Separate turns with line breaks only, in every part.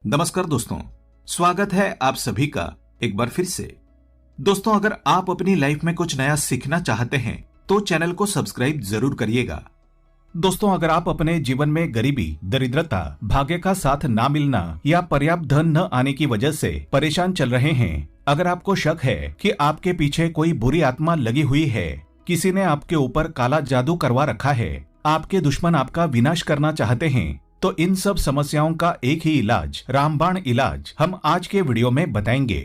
नमस्कार दोस्तों, स्वागत है आप सभी का एक बार फिर से। दोस्तों, अगर आप अपनी लाइफ में कुछ नया सीखना चाहते हैं तो चैनल को सब्सक्राइब जरूर करिएगा। दोस्तों, अगर आप अपने जीवन में गरीबी, दरिद्रता, भाग्य का साथ ना मिलना या पर्याप्त धन न आने की वजह से परेशान चल रहे हैं, अगर आपको शक है कि आपके पीछे कोई बुरी आत्मा लगी हुई है, किसी ने आपके ऊपर काला जादू करवा रखा है, आपके दुश्मन आपका विनाश करना चाहते हैं, तो इन सब समस्याओं का एक ही इलाज, रामबाण इलाज, हम आज के वीडियो में बताएंगे।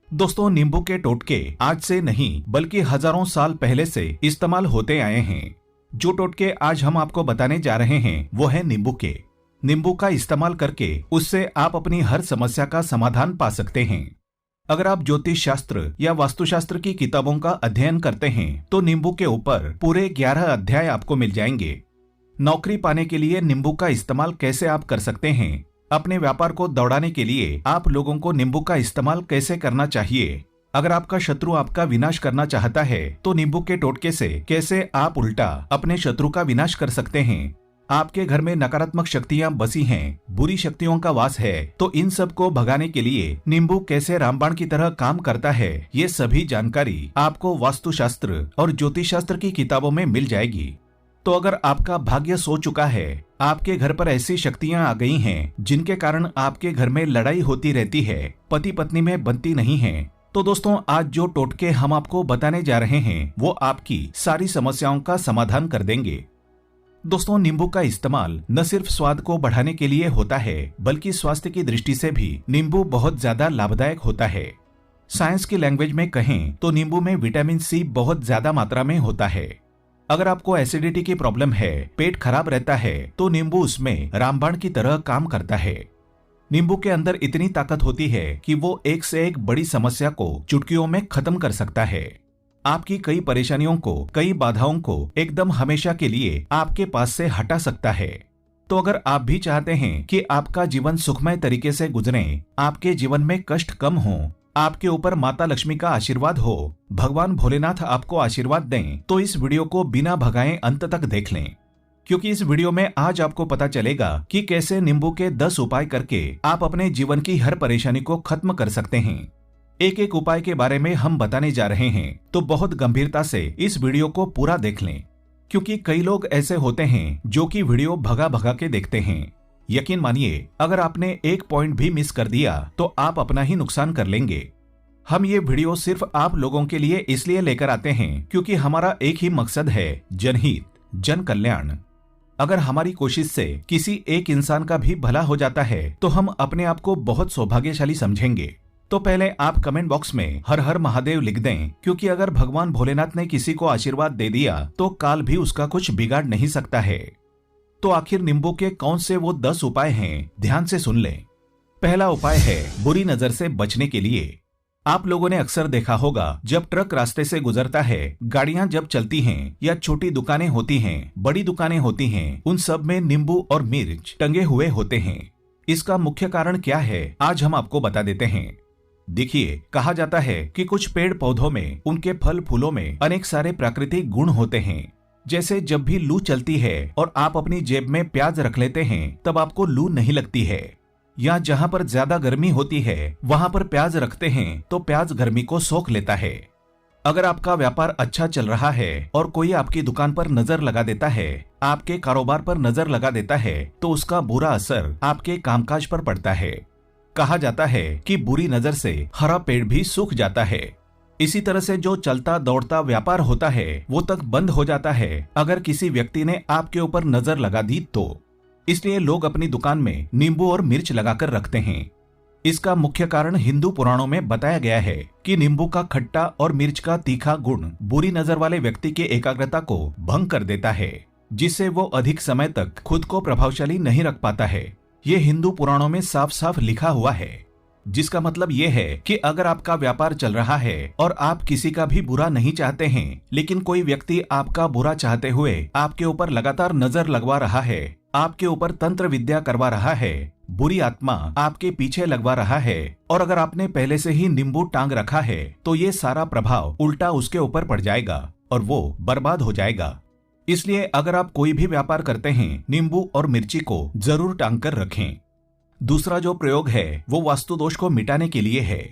दोस्तों, नींबू के टोटके आज से नहीं बल्कि हजारों साल पहले से इस्तेमाल होते आए हैं। जो टोटके आज हम आपको बताने जा रहे हैं वो है नींबू के। नींबू का इस्तेमाल करके उससे आप अपनी हर समस्या का समाधान पा सकते हैं। अगर आप ज्योतिष शास्त्र या वास्तुशास्त्र की किताबों का अध्ययन करते हैं तो नींबू के ऊपर पूरे 11 अध्याय आपको मिल जाएंगे। नौकरी पाने के लिए नींबू का इस्तेमाल कैसे आप कर सकते हैं, अपने व्यापार को दौड़ाने के लिए आप लोगों को नींबू का इस्तेमाल कैसे करना चाहिए, अगर आपका शत्रु आपका विनाश करना चाहता है तो नींबू के टोटके से कैसे आप उल्टा अपने शत्रु का विनाश कर सकते हैं, आपके घर में नकारात्मक शक्तियां बसी हैं, बुरी शक्तियों का वास है, तो इन सब को भगाने के लिए नींबू कैसे रामबाण की तरह काम करता है, ये सभी जानकारी आपको वास्तुशास्त्र और ज्योतिष शास्त्र की किताबों में मिल जाएगी। तो अगर आपका भाग्य सो चुका है, आपके घर पर ऐसी शक्तियां आ गई हैं जिनके कारण आपके घर में लड़ाई होती रहती है, पति पत्नी में बनती नहीं है, तो दोस्तों आज जो टोटके हम आपको बताने जा रहे हैं वो आपकी सारी समस्याओं का समाधान कर देंगे। दोस्तों, नींबू का इस्तेमाल न सिर्फ स्वाद को बढ़ाने के लिए होता है बल्कि स्वास्थ्य की दृष्टि से भी नींबू बहुत ज्यादा लाभदायक होता है। साइंस की लैंग्वेज में कहें तो नींबू में विटामिन सी बहुत ज्यादा मात्रा में होता है। अगर आपको एसिडिटी की प्रॉब्लम है, पेट खराब रहता है, तो नींबू उसमें रामबाण की तरह काम करता है। नींबू के अंदर इतनी ताकत होती है कि वो एक से एक बड़ी समस्या को चुटकियों में खत्म कर सकता है। आपकी कई परेशानियों को, कई बाधाओं को एकदम हमेशा के लिए आपके पास से हटा सकता है। तो अगर आप भी चाहते हैं कि आपका जीवन सुखमय तरीके से गुजरे, आपके जीवन में कष्ट कम हो, आपके ऊपर माता लक्ष्मी का आशीर्वाद हो, भगवान भोलेनाथ आपको आशीर्वाद दें, तो इस वीडियो को बिना भगाए अंत तक देख लें, क्योंकि इस वीडियो में आज आपको पता चलेगा कि कैसे नींबू के 10 उपाय करके आप अपने जीवन की हर परेशानी को खत्म कर सकते हैं। एक एक उपाय के बारे में हम बताने जा रहे हैं, तो बहुत गंभीरता से इस वीडियो को पूरा देख लें, क्योंकि कई लोग ऐसे होते हैं जो कि वीडियो भगा भगा के देखते हैं। यकीन मानिए, अगर आपने एक पॉइंट भी मिस कर दिया तो आप अपना ही नुकसान कर लेंगे। हम ये वीडियो सिर्फ आप लोगों के लिए इसलिए लेकर आते हैं क्योंकि हमारा एक ही मकसद है, जनहित, जन कल्याण। अगर हमारी कोशिश से किसी एक इंसान का भी भला हो जाता है तो हम अपने आप को बहुत सौभाग्यशाली समझेंगे। तो पहले आप कमेंट बॉक्स में हर हर महादेव लिख दें, क्योंकि अगर भगवान भोलेनाथ ने किसी को आशीर्वाद दे दिया तो काल भी उसका कुछ बिगाड़ नहीं सकता है। तो आखिर नींबू के कौन से वो 10 उपाय हैं, ध्यान से सुन लें। पहला उपाय है बुरी नजर से बचने के लिए। आप लोगों ने अक्सर देखा होगा, जब ट्रक रास्ते से गुजरता है, गाड़ियां जब चलती हैं या छोटी दुकानें होती हैं, बड़ी दुकानें होती हैं, उन सब में नींबू और मिर्च टंगे हुए होते हैं। इसका मुख्य कारण क्या है, आज हम आपको बता देते हैं। देखिए, कहा जाता है कि कुछ पेड़ पौधों में, उनके फल फूलों में अनेक सारे प्राकृतिक गुण होते हैं। जैसे जब भी लू चलती है और आप अपनी जेब में प्याज रख लेते हैं तब आपको लू नहीं लगती है, या जहाँ पर ज्यादा गर्मी होती है वहाँ पर प्याज रखते हैं तो प्याज गर्मी को सोख लेता है। अगर आपका व्यापार अच्छा चल रहा है और कोई आपकी दुकान पर नजर लगा देता है, आपके कारोबार पर नजर लगा देता है, तो उसका बुरा असर आपके कामकाज पर पड़ता है। कहा जाता है कि बुरी नजर से हरा पेड़ भी सूख जाता है। इसी तरह से जो चलता दौड़ता व्यापार होता है वो तक बंद हो जाता है अगर किसी व्यक्ति ने आपके ऊपर नजर लगा दी तो। इसलिए लोग अपनी दुकान में नींबू और मिर्च लगाकर रखते हैं। इसका मुख्य कारण हिंदू पुराणों में बताया गया है कि नींबू का खट्टा और मिर्च का तीखा गुण बुरी नजर वाले व्यक्ति के एकाग्रता को भंग कर देता है, जिससे वो अधिक समय तक खुद को प्रभावशाली नहीं रख पाता है। ये हिंदू पुराणों में साफ साफ लिखा हुआ है, जिसका मतलब ये है कि अगर आपका व्यापार चल रहा है और आप किसी का भी बुरा नहीं चाहते हैं, लेकिन कोई व्यक्ति आपका बुरा चाहते हुए आपके ऊपर लगातार नजर लगवा रहा है, आपके ऊपर तंत्र विद्या करवा रहा है, बुरी आत्मा आपके पीछे लगवा रहा है, और अगर आपने पहले से ही नींबू टांग रखा है तो ये सारा प्रभाव उल्टा उसके ऊपर पड़ जाएगा और वो बर्बाद हो जाएगा। इसलिए अगर आप कोई भी व्यापार करते हैं, नींबू और मिर्ची को जरूर टांग कर रखें। दूसरा जो प्रयोग है वो वास्तु दोष को मिटाने के लिए है।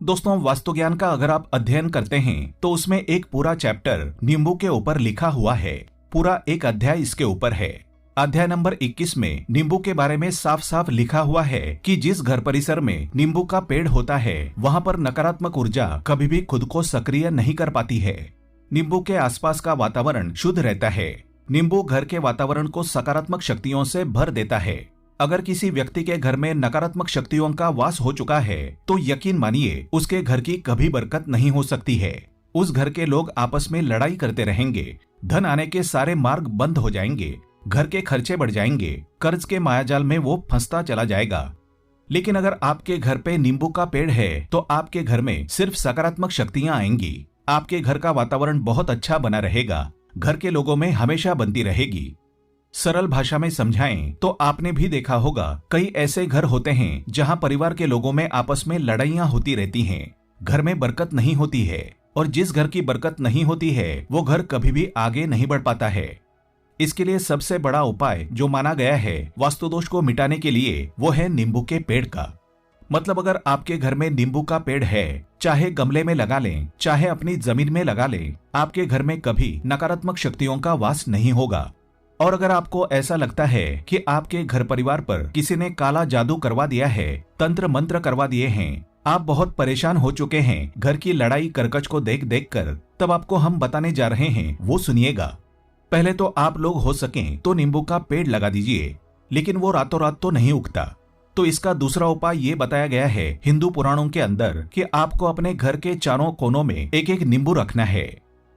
दोस्तों, वास्तु ज्ञान का अगर आप अध्ययन करते हैं तो उसमें एक पूरा चैप्टर नींबू के ऊपर लिखा हुआ है। पूरा एक अध्याय इसके ऊपर है। अध्याय नंबर 21 में नींबू के बारे में साफ साफ लिखा हुआ है कि जिस घर परिसर में नींबू का पेड़ होता है वहां पर नकारात्मक ऊर्जा कभी भी खुद को सक्रिय नहीं कर पाती है। नींबू के आसपास का वातावरण शुद्ध रहता है। नींबू घर के वातावरण को सकारात्मक शक्तियों से भर देता है। अगर किसी व्यक्ति के घर में नकारात्मक शक्तियों का वास हो चुका है तो यकीन मानिए उसके घर की कभी बरकत नहीं हो सकती है। उस घर के लोग आपस में लड़ाई करते रहेंगे, धन आने के सारे मार्ग बंद हो जाएंगे, घर के खर्चे बढ़ जाएंगे, कर्ज के मायाजाल में वो फंसता चला जाएगा। लेकिन अगर आपके घर पे नींबू का पेड़ है तो आपके घर में सिर्फ सकारात्मक शक्तियां आएंगी। आपके घर का वातावरण बहुत अच्छा बना रहेगा, घर के लोगों में हमेशा बनती रहेगी। सरल भाषा में समझाएं तो आपने भी देखा होगा कई ऐसे घर होते हैं जहां परिवार के लोगों में आपस में लड़ाइयां होती रहती हैं, घर में बरकत नहीं होती है और जिस घर की बरकत नहीं होती है वो घर कभी भी आगे नहीं बढ़ पाता है। इसके लिए सबसे बड़ा उपाय जो माना गया है वास्तु दोष को मिटाने के लिए वो है नींबू के पेड़ का। मतलब अगर आपके घर में नींबू का पेड़ है, चाहे गमले में लगा लें, चाहे अपनी जमीन में लगा लें, आपके घर में कभी नकारात्मक शक्तियों का वास नहीं होगा। और अगर आपको ऐसा लगता है कि आपके घर परिवार पर किसी ने काला जादू करवा दिया है, तंत्र मंत्र करवा दिए हैं, आप बहुत परेशान हो चुके हैं घर की लड़ाई करकच को देख देख कर, तब आपको हम बताने जा रहे हैं वो सुनिएगा। पहले तो आप लोग हो सकें तो नींबू का पेड़ लगा दीजिए, लेकिन वो रातों रात तो नहीं उगता। तो इसका दूसरा उपाय ये बताया गया है हिंदू पुराणों के अंदर कि आपको अपने घर के चारों कोनों में एक एक नींबू रखना है।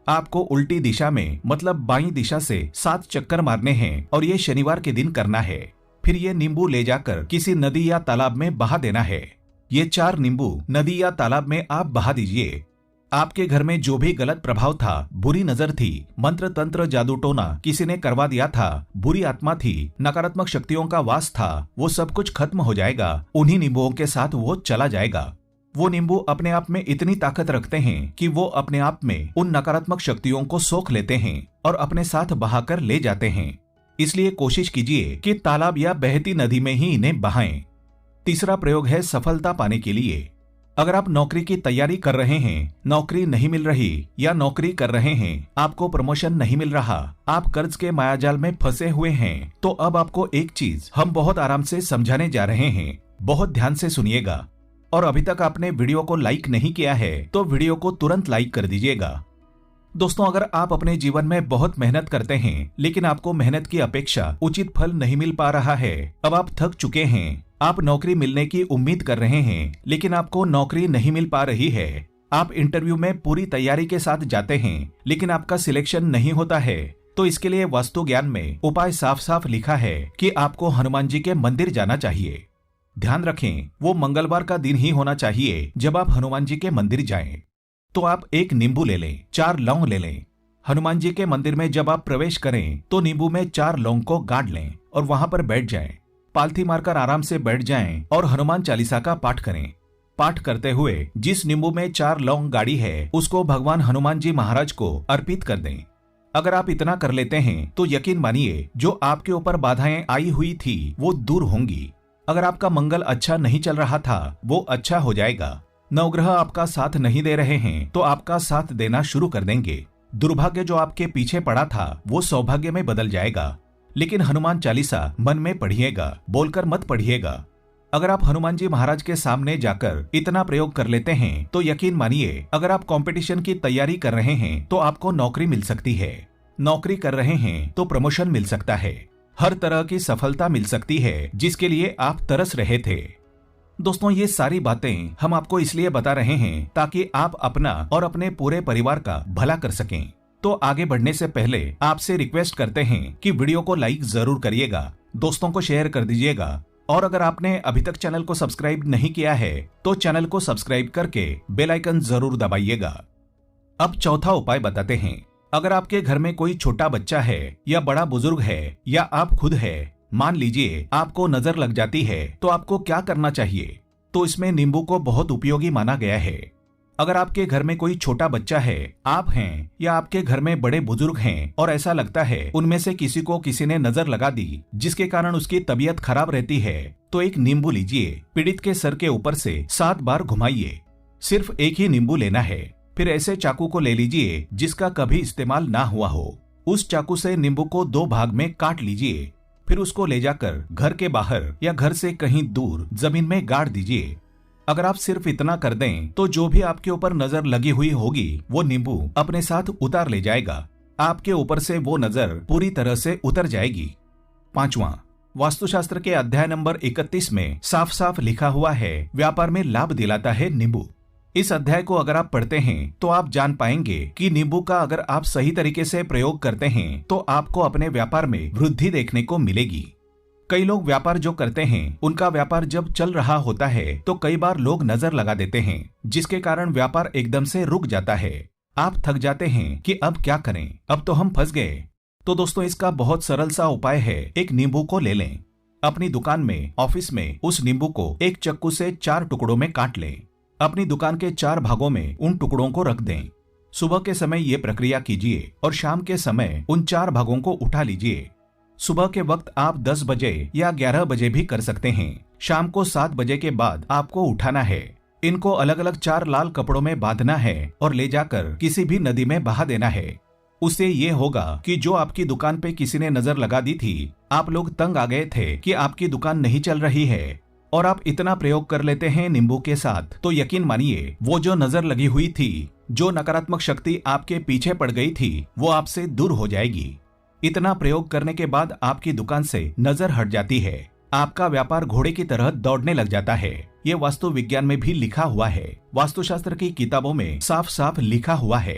आपको उल्टी दिशा में मतलब बाईं दिशा से 7 चक्कर मारने हैं और ये शनिवार के दिन करना है। फिर ये नींबू ले जाकर किसी नदी या तालाब में बहा देना है। ये 4 नींबू नदी या तालाब में आप बहा दीजिए। आपके घर में जो भी गलत प्रभाव था, बुरी नजर थी, मंत्र तंत्र जादू टोना किसी ने करवा दिया था, बुरी आत्मा थी, नकारात्मक शक्तियों का वास था, वो सब कुछ खत्म हो जाएगा। उन्हीं नींबुओं के साथ वो चला जाएगा। वो नींबू अपने आप में इतनी ताकत रखते हैं कि वो अपने आप में उन नकारात्मक शक्तियों को सोख लेते हैं और अपने साथ बहाकर ले जाते हैं। इसलिए कोशिश कीजिए कि तालाब या बहती नदी में ही इन्हें बहाएं। तीसरा प्रयोग है सफलता पाने के लिए। अगर आप नौकरी की तैयारी कर रहे हैं, नौकरी नहीं मिल रही, या नौकरी कर रहे हैं, आपको प्रमोशन नहीं मिल रहा, आप कर्ज के मायाजाल में फंसे हुए हैं, तो अब आपको एक चीज हम बहुत आराम से समझाने जा रहे हैं। बहुत ध्यान से सुनिएगा। और अभी तक आपने वीडियो को लाइक नहीं किया है तो वीडियो को तुरंत लाइक कर दीजिएगा। दोस्तों, अगर आप अपने जीवन में बहुत मेहनत करते हैं लेकिन आपको मेहनत की अपेक्षा उचित फल नहीं मिल पा रहा है, अब आप थक चुके हैं, आप नौकरी मिलने की उम्मीद कर रहे हैं लेकिन आपको नौकरी नहीं मिल पा रही है, आप इंटरव्यू में पूरी तैयारी के साथ जाते हैं लेकिन आपका सिलेक्शन नहीं होता है, तो इसके लिए वास्तु ज्ञान में उपाय साफ साफ लिखा है कि आपको हनुमान जी के मंदिर जाना चाहिए। ध्यान रखें, वो मंगलवार का दिन ही होना चाहिए जब आप हनुमान जी के मंदिर जाएं। तो आप एक नींबू ले लें, 4 लौंग ले लें। हनुमान जी के मंदिर में जब आप प्रवेश करें तो नींबू में 4 लौंग को गाड़ लें और वहां पर बैठ जाएं। पालथी मारकर आराम से बैठ जाएं और हनुमान चालीसा का पाठ करें। पाठ करते हुए जिस नींबू में 4 लौंग गाड़ी है उसको भगवान हनुमान जी महाराज को अर्पित कर दें। अगर आप इतना कर लेते हैं तो यकीन मानिए जो आपके ऊपर बाधाएं आई हुई थी वो दूर होंगी। अगर आपका मंगल अच्छा नहीं चल रहा था वो अच्छा हो जाएगा। नवग्रह आपका साथ नहीं दे रहे हैं तो आपका साथ देना शुरू कर देंगे। दुर्भाग्य जो आपके पीछे पड़ा था वो सौभाग्य में बदल जाएगा। लेकिन हनुमान चालीसा मन में पढ़िएगा, बोलकर मत पढ़िएगा। अगर आप हनुमान जी महाराज के सामने जाकर इतना प्रयोग कर लेते हैं तो यकीन मानिए अगर आप कंपटीशन की तैयारी कर रहे हैं तो आपको नौकरी मिल सकती है, नौकरी कर रहे हैं तो प्रमोशन मिल सकता है, हर तरह की सफलता मिल सकती है जिसके लिए आप तरस रहे थे। दोस्तों, ये सारी बातें हम आपको इसलिए बता रहे हैं ताकि आप अपना और अपने पूरे परिवार का भला कर सकें। तो आगे बढ़ने से पहले आपसे रिक्वेस्ट करते हैं कि वीडियो को लाइक जरूर करिएगा, दोस्तों को शेयर कर दीजिएगा और अगर आपने अभी तक चैनल को सब्सक्राइब नहीं किया है तो चैनल को सब्सक्राइब करके बेल आइकन जरूर दबाइएगा। अब चौथा उपाय बताते हैं। अगर आपके घर में कोई छोटा बच्चा है या बड़ा बुजुर्ग है या आप खुद है, मान लीजिए आपको नजर लग जाती है तो आपको क्या करना चाहिए? तो इसमें नींबू को बहुत उपयोगी माना गया है। अगर आपके घर में कोई छोटा बच्चा है, आप हैं या आपके घर में बड़े बुजुर्ग हैं और ऐसा लगता है उनमें से किसी को किसी ने नजर लगा दी जिसके कारण उसकी तबीयत खराब रहती है, तो एक नींबू लीजिए, पीड़ित के सर के ऊपर से 7 बार घुमाइए। सिर्फ एक ही नींबू लेना है। फिर ऐसे चाकू को ले लीजिए जिसका कभी इस्तेमाल ना हुआ हो। उस चाकू से नींबू को 2 भाग में काट लीजिए। फिर उसको ले जाकर घर के बाहर या घर से कहीं दूर जमीन में गाड़ दीजिए। अगर आप सिर्फ इतना कर दें तो जो भी आपके ऊपर नजर लगी हुई होगी वो नींबू अपने साथ उतार ले जाएगा। आपके ऊपर से वो नजर पूरी तरह से उतर जाएगी। 5वां, वास्तुशास्त्र के अध्याय नंबर 31 में साफ साफ लिखा हुआ है, व्यापार में लाभ दिलाता है नींबू। इस अध्याय को अगर आप पढ़ते हैं तो आप जान पाएंगे कि नींबू का अगर आप सही तरीके से प्रयोग करते हैं तो आपको अपने व्यापार में वृद्धि देखने को मिलेगी। कई लोग व्यापार जो करते हैं उनका व्यापार जब चल रहा होता है तो कई बार लोग नजर लगा देते हैं जिसके कारण व्यापार एकदम से रुक जाता है। आप थक जाते हैं कि अब क्या करें, अब तो हम फंस गए। तो दोस्तों इसका बहुत सरल सा उपाय है, एक नींबू को ले लें। अपनी दुकान में, ऑफिस में उस नींबू को एक चक्कू से 4 टुकड़ों में काट लें। अपनी दुकान के 4 भागों में उन टुकड़ों को रख दें। सुबह के समय ये प्रक्रिया कीजिए और शाम के समय उन 4 भागों को उठा लीजिए। सुबह के वक्त आप 10 बजे या 11 बजे भी कर सकते हैं। शाम को 7 बजे के बाद आपको उठाना है। इनको अलग अलग 4 लाल कपड़ों में बांधना है और ले जाकर किसी भी नदी में बहा देना है। उससे ये होगा कि जो आपकी दुकान पे किसी ने नजर लगा दी थी, आप लोग तंग आ गए थे कि आपकी दुकान नहीं चल रही है, और आप इतना प्रयोग कर लेते हैं नींबू के साथ, तो यकीन मानिए वो जो नजर लगी हुई थी, जो नकारात्मक शक्ति आपके पीछे पड़ गई थी, वो आपसे दूर हो जाएगी। इतना प्रयोग करने के बाद आपकी दुकान से नजर हट जाती है। आपका व्यापार घोड़े की तरह दौड़ने लग जाता है। ये वास्तु विज्ञान में भी लिखा हुआ है, वास्तुशास्त्र की किताबों में साफ साफ लिखा हुआ है।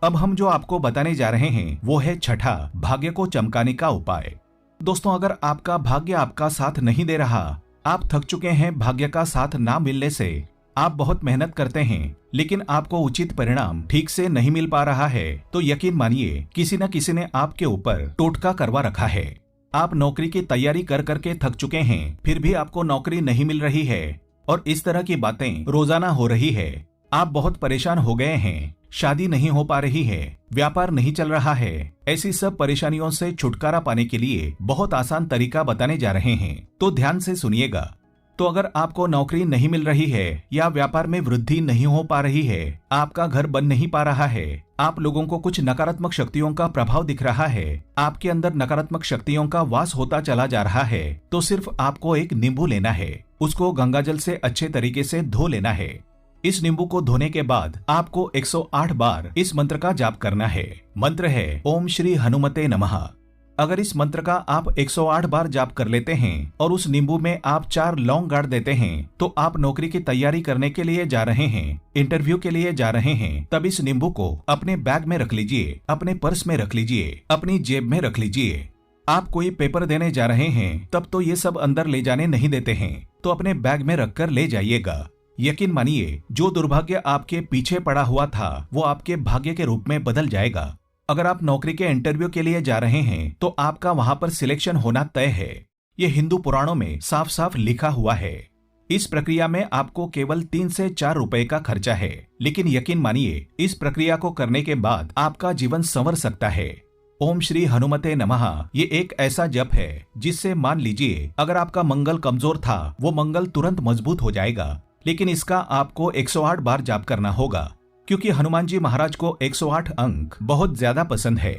अब हम जो आपको बताने जा रहे हैं वो है छठा, भाग्य को चमकाने का उपाय। दोस्तों अगर आपका भाग्य आपका साथ नहीं दे रहा, आप थक चुके हैं भाग्य का साथ ना मिलने से, आप बहुत मेहनत करते हैं लेकिन आपको उचित परिणाम ठीक से नहीं मिल पा रहा है, तो यकीन मानिए किसी न किसी ने आपके ऊपर टोटका करवा रखा है। आप नौकरी की तैयारी कर करके थक चुके हैं, फिर भी आपको नौकरी नहीं मिल रही है और इस तरह की बातें रोजाना हो रही है। आप बहुत परेशान हो गए हैं, शादी नहीं हो पा रही है, व्यापार नहीं चल रहा है। ऐसी सब परेशानियों से छुटकारा पाने के लिए बहुत आसान तरीका बताने जा रहे हैं, तो ध्यान से सुनिएगा। तो अगर आपको नौकरी नहीं मिल रही है या व्यापार में वृद्धि नहीं हो पा रही है, आपका घर बन नहीं पा रहा है, आप लोगों को कुछ नकारात्मक शक्तियों का प्रभाव दिख रहा है, आपके अंदर नकारात्मक शक्तियों का वास होता चला जा रहा है, तो सिर्फ आपको एक नींबू लेना है। उसको गंगाजल से अच्छे तरीके से धो लेना है। इस नींबू को धोने के बाद आपको 108 बार इस मंत्र का जाप करना है। मंत्र है ओम श्री हनुमते नमः। अगर इस मंत्र का आप 108 बार जाप कर लेते हैं और उस नींबू में आप 4 लौंग गाड़ देते हैं, तो आप नौकरी की तैयारी करने के लिए जा रहे हैं, इंटरव्यू के लिए जा रहे हैं, तब इस नींबू को अपने बैग में रख लीजिए, अपने पर्स में रख लीजिए, अपनी जेब में रख लीजिए। आप कोई पेपर देने जा रहे हैं तब तो ये सब अंदर ले जाने नहीं देते हैं, तो अपने बैग में रखकर ले जाइएगा। यकीन मानिए जो दुर्भाग्य आपके पीछे पड़ा हुआ था वो आपके भाग्य के रूप में बदल जाएगा। अगर आप नौकरी के इंटरव्यू के लिए जा रहे हैं तो आपका वहां पर सिलेक्शन होना तय है। ये हिंदू पुराणों में साफ साफ लिखा हुआ है। इस प्रक्रिया में आपको केवल 3 से 4 रुपए का खर्चा है, लेकिन यकीन मानिए इस प्रक्रिया को करने के बाद आपका जीवन संवर सकता है। ओम श्री हनुमते नमः ये एक ऐसा जप है जिससे मान लीजिए अगर आपका मंगल कमजोर था वो मंगल तुरंत मजबूत हो जाएगा। लेकिन इसका आपको 108 बार जाप करना होगा, क्योंकि हनुमान जी महाराज को 108 अंक बहुत ज्यादा पसंद है।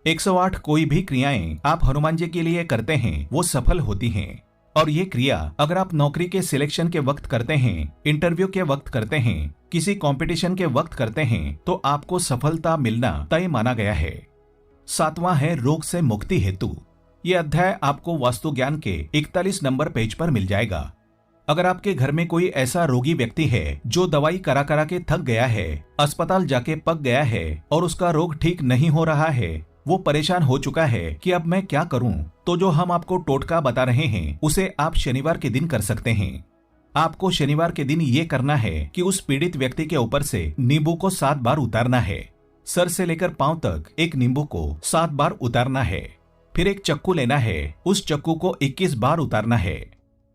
108 कोई भी क्रियाएं आप हनुमान जी के लिए करते हैं वो सफल होती हैं। और ये क्रिया अगर आप नौकरी के सिलेक्शन के वक्त करते हैं, इंटरव्यू के वक्त करते हैं, किसी कंपटीशन के वक्त करते हैं, तो आपको सफलता मिलना तय माना गया है। 7वां है रोग से मुक्ति हेतु। ये अध्याय आपको वास्तु ज्ञान के 41 नंबर पेज पर मिल जाएगा। अगर आपके घर में कोई ऐसा रोगी व्यक्ति है जो दवाई करा करा के थक गया है, अस्पताल जाके पक गया है और उसका रोग ठीक नहीं हो रहा है, वो परेशान हो चुका है कि अब मैं क्या करूं, तो जो हम आपको टोटका बता रहे हैं उसे आप शनिवार के दिन कर सकते हैं। आपको शनिवार के दिन ये करना है कि उस पीड़ित व्यक्ति के ऊपर से नींबू को 7 बार उतारना है। सर से लेकर पांव तक एक नींबू को 7 बार उतारना है। फिर एक चक्कू लेना है, उस चक्कू को 21 बार उतारना है।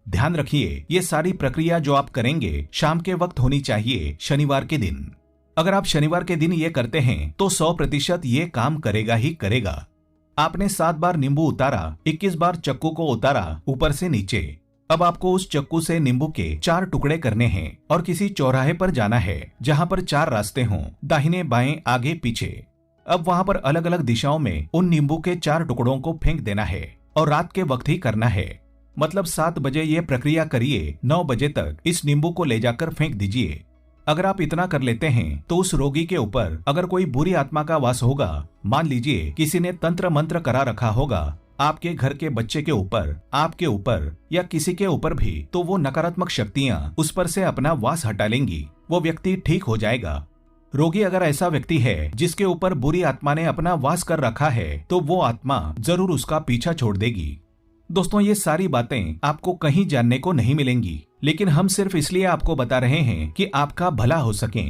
ध्यान रखिए, ये सारी प्रक्रिया जो आप करेंगे शाम के वक्त होनी चाहिए, शनिवार के दिन। अगर आप शनिवार के दिन ये करते हैं तो 100% ये काम करेगा ही करेगा। आपने 7 बार नींबू उतारा, 21 बार चक्कू को उतारा ऊपर से नीचे। अब आपको उस चक्कू से नींबू के 4 टुकड़े करने हैं और किसी चौराहे पर जाना है जहाँ पर 4 रास्ते हों, दाहिने बाएं आगे पीछे। अब वहाँ पर अलग अलग दिशाओं में उन नींबू के 4 टुकड़ों को फेंक देना है और रात के वक्त ही करना है। मतलब 7 बजे ये प्रक्रिया करिए, 9 बजे तक इस नींबू को ले जाकर फेंक दीजिए। अगर आप इतना कर लेते हैं तो उस रोगी के ऊपर अगर कोई बुरी आत्मा का वास होगा, मान लीजिए किसी ने तंत्र मंत्र करा रखा होगा आपके घर के बच्चे के ऊपर, आपके ऊपर या किसी के ऊपर भी, तो वो नकारात्मक शक्तियां उस पर से अपना वास हटा लेंगी, वो व्यक्ति ठीक हो जाएगा। रोगी अगर ऐसा व्यक्ति है जिसके ऊपर बुरी आत्मा ने अपना वास कर रखा है तो वो आत्मा जरूर उसका पीछा छोड़ देगी। दोस्तों, ये सारी बातें आपको कहीं जानने को नहीं मिलेंगी, लेकिन हम सिर्फ इसलिए आपको बता रहे हैं कि आपका भला हो सके।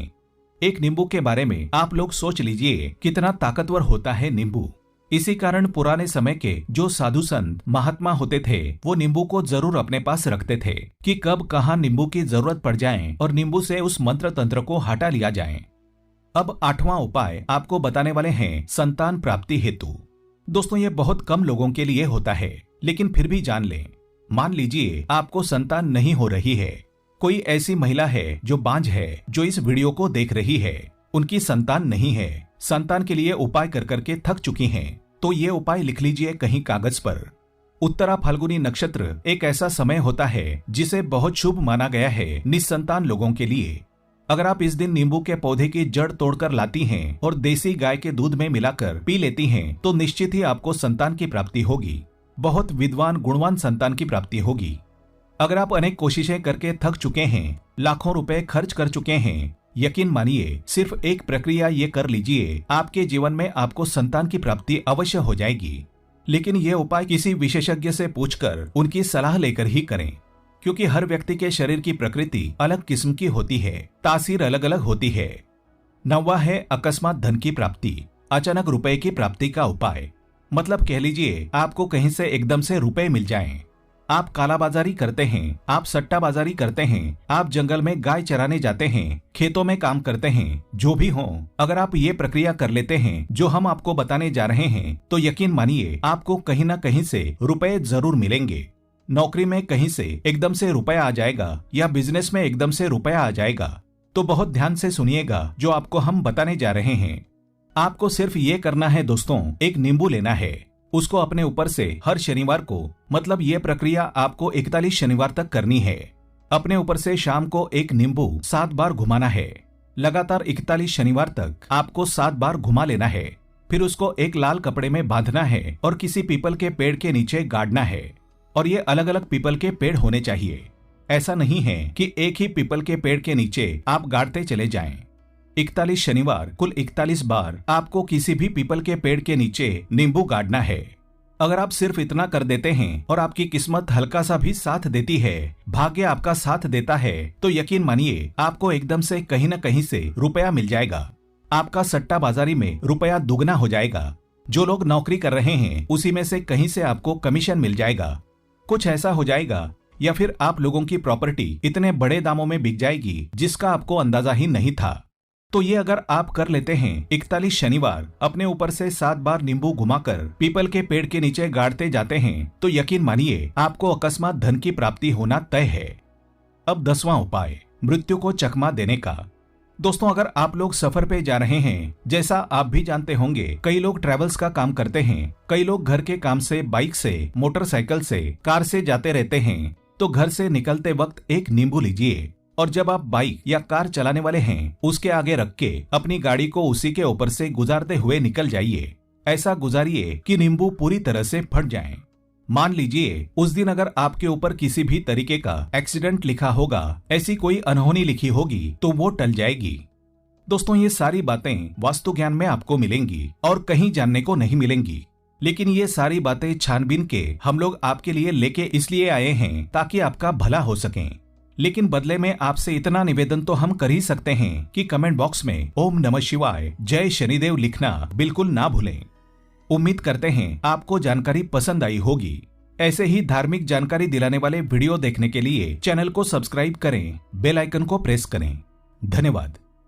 एक नींबू के बारे में आप लोग सोच लीजिए कितना ताकतवर होता है नींबू। इसी कारण पुराने समय के जो साधु संत महात्मा होते थे वो नींबू को जरूर अपने पास रखते थे कि कब कहाँ नींबू की जरूरत पड़ जाए और नींबू से उस मंत्र तंत्र को हटा लिया जाए। अब 8वां उपाय आपको बताने वाले हैं संतान प्राप्ति हेतु। दोस्तों, ये बहुत कम लोगों के लिए होता है, लेकिन फिर भी जान लें। मान लीजिए आपको संतान नहीं हो रही है, कोई ऐसी महिला है जो बांझ है, जो इस वीडियो को देख रही है, उनकी संतान नहीं है, संतान के लिए उपाय कर करके थक चुकी हैं, तो ये उपाय लिख लीजिए कहीं कागज पर। उत्तरा फाल्गुनी नक्षत्र एक ऐसा समय होता है जिसे बहुत शुभ माना गया है निस्संतान लोगों के लिए। अगर आप इस दिन नींबू के पौधे की जड़ तोड़कर लाती हैं और देसी गाय के दूध में मिलाकर पी लेती हैं तो निश्चित ही आपको संतान की प्राप्ति होगी, बहुत विद्वान गुणवान संतान की प्राप्ति होगी। अगर आप अनेक कोशिशें करके थक चुके हैं, लाखों रुपए खर्च कर चुके हैं, यकीन मानिए सिर्फ एक प्रक्रिया ये कर लीजिए, आपके जीवन में आपको संतान की प्राप्ति अवश्य हो जाएगी। लेकिन ये उपाय किसी विशेषज्ञ से पूछकर उनकी सलाह लेकर ही करें, क्योंकि हर व्यक्ति के शरीर की प्रकृति अलग किस्म की होती है, तासीर अलग अलग होती है। 9वां है अकस्मात धन की प्राप्ति, अचानक रुपए की प्राप्ति का उपाय। मतलब कह लीजिए आपको कहीं से एकदम से रुपए मिल जाएं। आप कालाबाजारी करते हैं, आप सट्टाबाजारी करते हैं, आप जंगल में गाय चराने जाते हैं, खेतों में काम करते हैं, जो भी हो, अगर आप ये प्रक्रिया कर लेते हैं जो हम आपको बताने जा रहे हैं तो यकीन मानिए आपको कहीं ना कहीं से रुपए जरूर मिलेंगे। नौकरी में कहीं से एकदम से रुपया आ जाएगा या बिजनेस में एकदम से रुपया आ जाएगा। तो बहुत ध्यान से सुनिएगा जो आपको हम बताने जा रहे हैं। आपको सिर्फ ये करना है दोस्तों, एक नींबू लेना है, उसको अपने ऊपर से हर शनिवार को, मतलब ये प्रक्रिया आपको 41 शनिवार तक करनी है। अपने ऊपर से शाम को एक नींबू 7 बार घुमाना है। लगातार 41 शनिवार तक आपको 7 बार घुमा लेना है। फिर उसको एक लाल कपड़े में बांधना है और किसी पीपल के पेड़ के नीचे गाड़ना है। और ये अलग अलग पीपल के पेड़ होने चाहिए। ऐसा नहीं है कि एक ही पीपल के पेड़ के नीचे आप गाड़ते चले जाएं। 41 शनिवार कुल 41 बार आपको किसी भी पीपल के पेड़ के नीचे नींबू गाड़ना है। अगर आप सिर्फ इतना कर देते हैं और आपकी किस्मत हल्का सा भी साथ देती है, भाग्य आपका साथ देता है, तो यकीन मानिए आपको एकदम से कहीं न कहीं से रुपया मिल जाएगा। आपका सट्टा बाजारी में रुपया दुगना हो जाएगा। जो लोग नौकरी कर रहे हैं उसी में से कहीं से आपको कमीशन मिल जाएगा। कुछ ऐसा हो जाएगा या फिर आप लोगों की प्रॉपर्टी इतने बड़े दामों में बिक जाएगी जिसका आपको अंदाजा ही नहीं था। तो ये अगर आप कर लेते हैं 41 शनिवार, अपने ऊपर से 7 बार नींबू घुमाकर पीपल के पेड़ के नीचे गाड़ते जाते हैं, तो यकीन मानिए आपको अकस्मात धन की प्राप्ति होना तय है। अब 10वां उपाय, मृत्यु को चकमा देने का। दोस्तों, अगर आप लोग सफर पे जा रहे हैं, जैसा आप भी जानते होंगे, कई लोग ट्रेवल्स का काम करते हैं, कई लोग घर के काम से, बाइक से, मोटरसाइकिल से, कार से जाते रहते हैं, तो घर से निकलते वक्त एक नींबू लीजिए और जब आप बाइक या कार चलाने वाले हैं उसके आगे रख के अपनी गाड़ी को उसी के ऊपर से गुजारते हुए निकल जाइए। ऐसा गुजारिए कि नींबू पूरी तरह से फट जाएं। मान लीजिए उस दिन अगर आपके ऊपर किसी भी तरीके का एक्सीडेंट लिखा होगा, ऐसी कोई अनहोनी लिखी होगी, तो वो टल जाएगी। दोस्तों, ये सारी बातें वास्तु ज्ञान में आपको मिलेंगी और कहीं जानने को नहीं मिलेंगी। लेकिन ये सारी बातें छानबीन के हम लोग आपके लिए लेके इसलिए आए हैं ताकि आपका भला हो सके। लेकिन बदले में आपसे इतना निवेदन तो हम कर ही सकते हैं कि कमेंट बॉक्स में ओम नमः शिवाय, जय शनिदेव लिखना बिल्कुल ना भूलें। उम्मीद करते हैं आपको जानकारी पसंद आई होगी। ऐसे ही धार्मिक जानकारी दिलाने वाले वीडियो देखने के लिए चैनल को सब्सक्राइब करें, बेल आइकन को प्रेस करें। धन्यवाद।